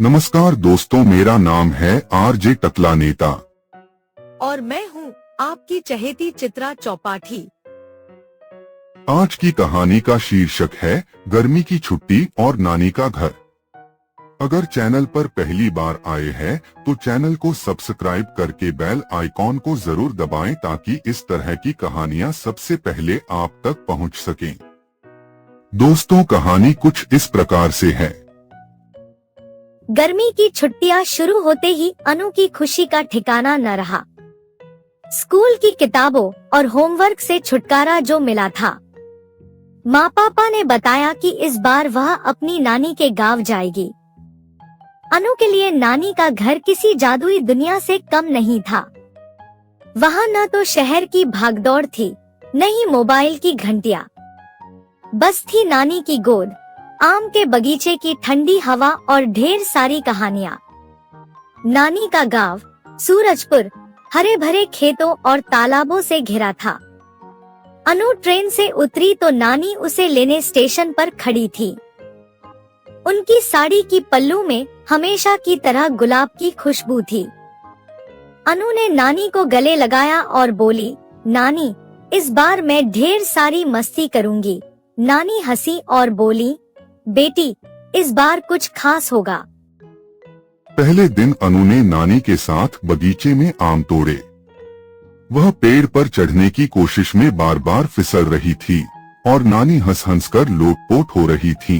नमस्कार दोस्तों, मेरा नाम है आरजे टकला नेता और मैं हूँ आपकी चहेती चित्रा चौपाठी। आज की कहानी का शीर्षक है गर्मी की छुट्टी और नानी का घर। अगर चैनल पर पहली बार आए हैं तो चैनल को सब्सक्राइब करके बेल आइकॉन को जरूर दबाएं ताकि इस तरह की कहानियां सबसे पहले आप तक पहुंच सकें। दोस्तों, कहानी कुछ इस प्रकार से है। गर्मी की छुट्टियां शुरू होते ही अनु की खुशी का ठिकाना न रहा। स्कूल की किताबों और होमवर्क से छुटकारा जो मिला था। माँ पापा ने बताया कि इस बार वह अपनी नानी के गांव जाएगी। अनु के लिए नानी का घर किसी जादुई दुनिया से कम नहीं था। वहाँ न तो शहर की भागदौड़ थी, न ही मोबाइल की घंटियां। बस थी नानी की गोद, आम के बगीचे की ठंडी हवा और ढेर सारी कहानियां। नानी का गांव सूरजपुर हरे भरे खेतों और तालाबों से घिरा था। अनु ट्रेन से उतरी तो नानी उसे लेने स्टेशन पर खड़ी थी। उनकी साड़ी की पल्लू में हमेशा की तरह गुलाब की खुशबू थी। अनु ने नानी को गले लगाया और बोली, नानी, इस बार मैं ढेर सारी मस्ती करूंगी। नानी हंसी और बोली, बेटी, इस बार कुछ खास होगा। पहले दिन अनु ने नानी के साथ बगीचे में आम तोड़े। वह पेड़ पर चढ़ने की कोशिश में बार बार फिसल रही थी और नानी हंस हंस कर लोटपोट हो रही थी।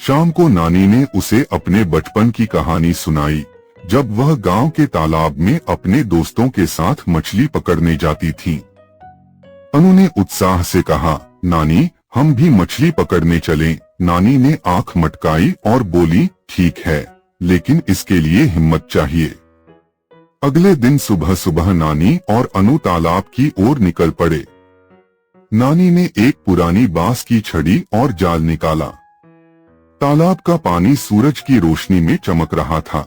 शाम को नानी ने उसे अपने बचपन की कहानी सुनाई, जब वह गांव के तालाब में अपने दोस्तों के साथ मछली पकड़ने जाती थी। अनु ने उत्साह से कहा, नानी, हम भी मछली पकड़ने चलें। नानी ने आंख मटकाई और बोली, ठीक है, लेकिन इसके लिए हिम्मत चाहिए। अगले दिन सुबह सुबह नानी और अनु तालाब की ओर निकल पड़े। नानी ने एक पुरानी बांस की छड़ी और जाल निकाला। तालाब का पानी सूरज की रोशनी में चमक रहा था।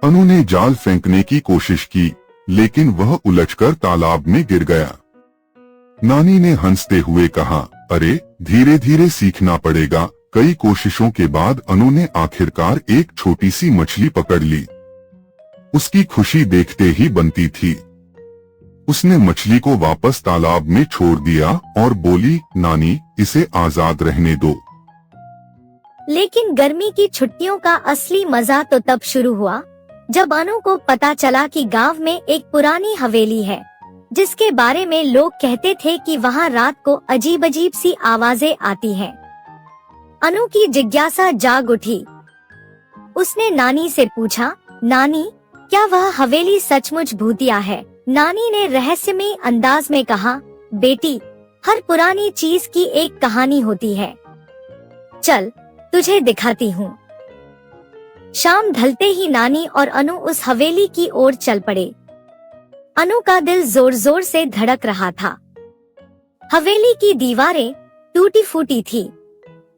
अनु ने जाल फेंकने की कोशिश की, लेकिन वह उलझकर तालाब में गिर गया। नानी ने हंसते हुए कहा, अरे, धीरे धीरे सीखना पड़ेगा। कई कोशिशों के बाद अनु ने आखिरकार एक छोटी सी मछली पकड़ ली। उसकी खुशी देखते ही बनती थी। उसने मछली को वापस तालाब में छोड़ दिया और बोली, नानी, इसे आजाद रहने दो। लेकिन गर्मी की छुट्टियों का असली मजा तो तब शुरू हुआ जब अनु को पता चला कि गांव में एक पुरानी हवेली है, जिसके बारे में लोग कहते थे कि वहाँ रात को अजीब अजीब सी आवाजें आती हैं। अनु की जिज्ञासा जाग उठी। उसने नानी से पूछा, नानी, क्या वह हवेली सचमुच भूतिया है? नानी ने रहस्यमय अंदाज में कहा, बेटी, हर पुरानी चीज की एक कहानी होती है। चल, तुझे दिखाती हूँ। शाम ढलते ही नानी और अनु उस हवेली की ओर चल पड़े। अनु का दिल जोर जोर से धड़क रहा था। हवेली की दीवारें टूटी फूटी थी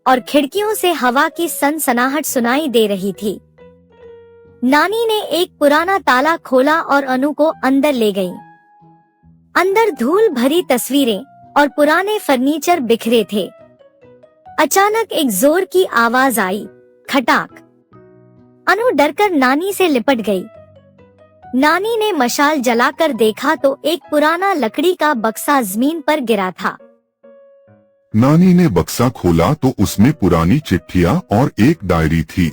और खिड़कियों से हवा की सनसनाहट सुनाई दे रही थी। नानी ने एक पुराना ताला खोला और अनु को अंदर ले गई। अंदर धूल भरी तस्वीरें और पुराने फर्नीचर बिखरे थे। अचानक एक जोर की आवाज आई, खटाक। अनु डरकर नानी से लिपट गई। नानी ने मशाल जलाकर देखा तो एक पुराना लकड़ी का बक्सा जमीन पर गिरा था। नानी ने बक्सा खोला तो उसमें पुरानी चिट्ठियां और एक डायरी थी।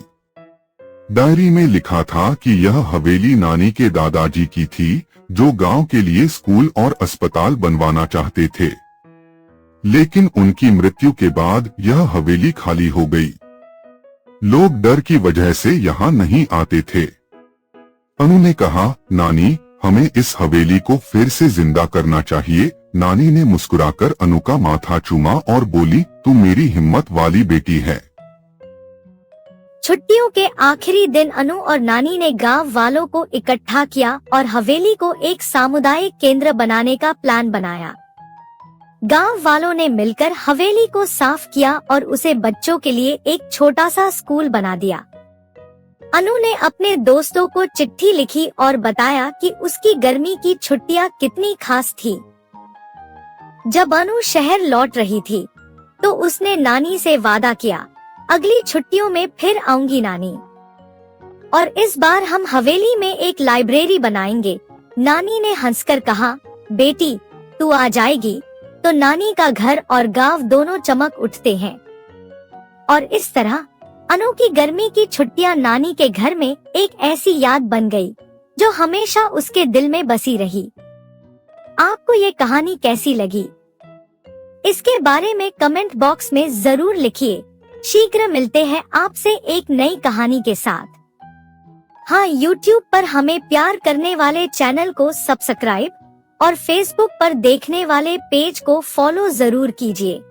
डायरी में लिखा था कि यह हवेली नानी के दादाजी की थी, जो गांव के लिए स्कूल और अस्पताल बनवाना चाहते थे। लेकिन उनकी मृत्यु के बाद यह हवेली खाली हो गई। लोग डर की वजह से यहाँ नहीं आते थे। अनु ने कहा, नानी, हमें इस हवेली को फिर से जिंदा करना चाहिए। नानी ने मुस्कुराकर अनु का माथा चूमा और बोली, तू मेरी हिम्मत वाली बेटी है। छुट्टियों के आखिरी दिन अनु और नानी ने गांव वालों को इकट्ठा किया और हवेली को एक सामुदायिक केंद्र बनाने का प्लान बनाया। गांव वालों ने मिलकर हवेली को साफ किया और उसे बच्चों के लिए एक छोटा सा स्कूल बना दिया। अनु ने अपने दोस्तों को चिट्ठी लिखी और बताया कि उसकी गर्मी की छुट्टियां कितनी खास थी। जब अनु शहर लौट रही थी तो उसने नानी से वादा किया, अगली छुट्टियों में फिर आऊंगी नानी। और इस बार हम हवेली में एक लाइब्रेरी बनाएंगे। नानी ने हंसकर कहा, बेटी तू आ जाएगी तो नानी का घर और गांव दोनों चमक उठते हैं। और इस तरह अनु की गर्मी की छुट्टियां नानी के घर में एक ऐसी याद बन गई जो हमेशा उसके दिल में बसी रही। आपको ये कहानी कैसी लगी? इसके बारे में कमेंट बॉक्स में जरूर लिखिए। शीघ्र मिलते हैं आपसे एक नई कहानी के साथ। हाँ, YouTube पर हमें प्यार करने वाले चैनल को सब्सक्राइब और Facebook पर देखने वाले पेज को फॉलो जरूर कीजिए।